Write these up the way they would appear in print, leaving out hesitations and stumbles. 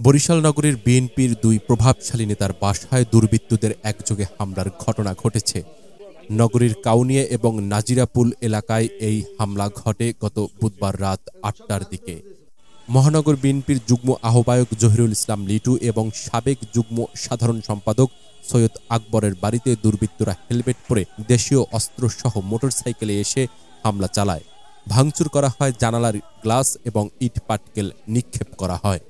বরিশাল নগরীর বিএনপির দুই প্রভাবশালী নেতার বাসায় দুর্বৃত্তদের একযোগে হামলার ঘটনা ঘটেছে। নগরীর কাউনিয়া এবং নাজিরাপুল এলাকায় এই হামলা ঘটে গত বুধবার রাত ৮টার দিকে। মহানগর বিএনপির যুগ্ম আহ্বায়ক জহিরুল ইসলাম লিটু এবং সাবেক যুগ্ম সাধারণ সম্পাদক সৈয়দ আকবরের বাড়িতে দুর্বৃত্তরা হেলমেট পরে দেশীয় অস্ত্রসহ মোটরসাইকেলে এসে হামলা চালায়। ভাঙচুর করা হয় জানালার গ্লাস এবং ইট পাটকেল নিক্ষেপ করা হয়।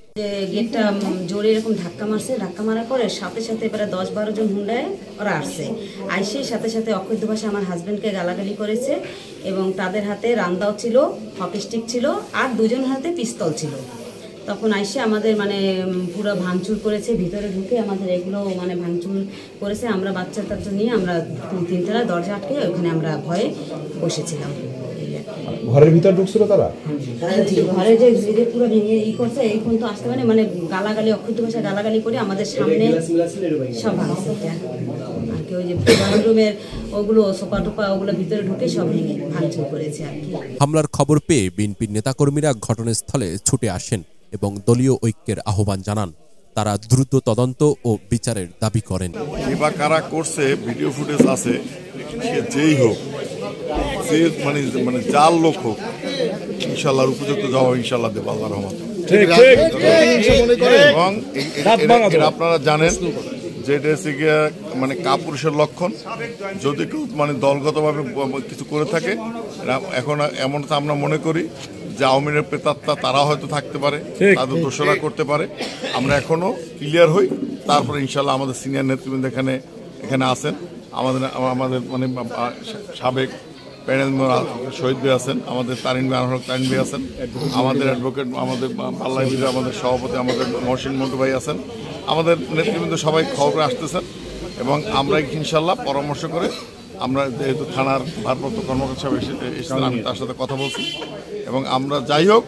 গেটটা জোরে এরকম ধাক্কা মারছে, ধাক্কা মারার পরে সাথে সাথে প্রায় ১০-১২ জন হুন্ডায় ওরা আসছে। আইসে সাথে সাথে অক্ষুব্ধ ভাষায় আমার হাজব্যান্ডকে গালাগালি করেছে এবং তাদের হাতে রান্দাও ছিল, হকি স্টিক ছিল আর দুজনের হাতে পিস্তল ছিল। তখন আইসে আমাদের পুরো ভাঙচুর করেছে, ভিতরে ঢুকে আমাদের এগুলো ভাঙচুর করেছে। আমরা বাচ্চা টাচ্চা নিয়ে আমরা ৩তলা দরজা আটকে ওখানে আমরা ভয়ে বসেছিলাম। ঘরের ভিতর ঢুকছিল তারা? ঘরে যে পুরো ভেঙে করছে, এই পর্যন্ত আসতে গালাগালি, অক্ষুব্ধ ভাষায় গালাগালি করে আমাদের সামনে সব ভাঙছে। আর কি ওই যে রুমের ওগুলো সোফা টোপা ওগুলো ভিতরে ঢুকে সব ভেঙে ভাঙচুর করেছে আর কি। হামলার খবর পেয়ে বিএনপির নেতাকর্মীরা ঘটনাস্থলে ছুটে আসেন এবং দলীয় ঐক্যের আহ্বান জানান। তারা দ্রুত তদন্ত ও বিচারের দাবি করেন। এবার কারা করছে ভিডিও ফুটেজ আছে, সে যেই হোক, সে যার লোক হোক, ইনশাল্লাহ উপযুক্ত জবাব ইনশাল্লাহ দেব আল্লাহর রহমতে। এবং আপনারা জানেন যে এটা হচ্ছে গিয়ে কাপুরুষের লক্ষণ। যদি কেউ দলগতভাবে কিছু করে থাকে, এখন এমন আমরা মনে করি যে আওয়ামী লীগের প্রেতাত্মা তারা হয়তো থাকতে পারে, তাদের দোষরা করতে পারে। আমরা এখনো ক্লিয়ার হই, তারপরে ইনশাল্লাহ আমাদের সিনিয়র নেতৃবৃন্দ এখানে আছেন। আমাদের সাবেক প্যানেল শহীদ ভাই আছেন, আমাদের তারিন ভাই আছেন, আমাদের অ্যাডভোকেট, আমাদের পাল্লাই বিজয়, আমাদের সভাপতি, আমাদের মহসিন মন্টু ভাই আছেন। আমাদের নেতৃবৃন্দ সবাই খবরে আসতেছেন এবং আমরা ইনশাল্লাহ পরামর্শ করে, আমরা যেহেতু থানার ভারপ্রাপ্ত কর্মকর্তা সাহেব এসেছেন, আমি তার সাথে কথা বলছি এবং আমরা যাই হোক,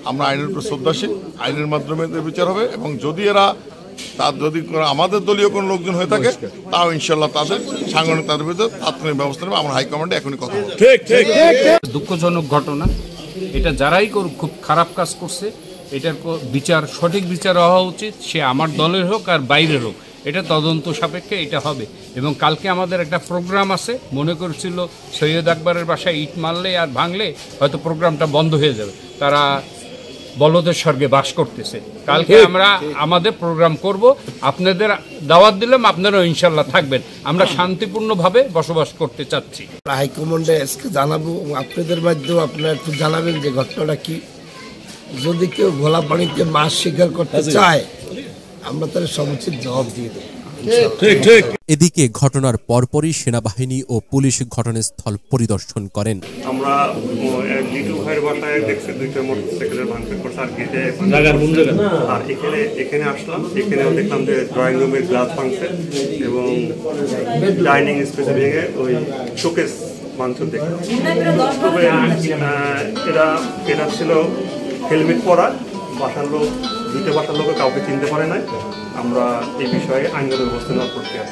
আমরা আইনের উপর শ্রদ্ধাশীল, আইনের মাধ্যমে বিচার হবে। এবং যদি যদি আমাদের দলীয় কোনো লোকজন হয়ে থাকে, তাও ইনশাল্লাহ তাদের সাংগঠনিক তাদের বিরুদ্ধে তাৎক্ষণিক ব্যবস্থা নেবে। আমরা হাইকমান্ডে এখনই কথা বলবো। দুঃখজনক ঘটনা, এটা যারাই করুক খুব খারাপ কাজ করছে। এটার বিচার, সঠিক বিচার হওয়া উচিত, সে আমার দলের হোক আর বাইরের হোক। এটা তদন্ত সাপেক্ষে এটা হবে। এবং কালকে আমাদের একটা প্রোগ্রাম আছে, মনে করছিল সৈয়দ আকবরের বাসায় ইট মারলে আর ভাঙলে হয়তো প্রোগ্রামটা বন্ধ হয়ে যাবে। তারা বলদের স্বর্গে বাস করতেছে। কালকে আমরা আমাদের প্রোগ্রাম করব, আপনাদের দাওয়াত দিলাম, আপনারাও ইনশাল্লাহ থাকবেন। আমরা শান্তিপূর্ণভাবে বসবাস করতে চাচ্ছি। হাইকমান্ডে আজকে জানাবো, আপনাদের মাধ্যমে আপনারা একটু জানাবেন যে ঘটনাটা কি। যদি কেউ ঘোলা পানিতে মাছ শিকার করতে চায়, আমরা তার সমুচিত জবাব দিয়ে দেব। এদিকে ঘটনার পরপরই সেনাবাহিনী ও পুলিশ ঘটনাস্থল পরিদর্শন করেন। আমরা লিটু ভাইয়ের বাসায় দেখছি দুইটা মোটরসাইকেলের ভাঙচুর করছে আর কি, আর এখানে আসলাম, এখানেও দেখলাম যে ড্রয়িং রুমের গ্লাস ভাঙছে এবং ডাইনিং স্পেসে ভেঙে ওই শোকেস ভাঙচুর দেখলাম। তবে এরা ছিল হেলমেট পরা, বাসার লোক, দুইটা বাসার লোক কাউকে চিনতে পারে নাই। আমরা এই বিষয়ে আইনগত ব্যবস্থা নেওয়ার প্রক্রিয়া।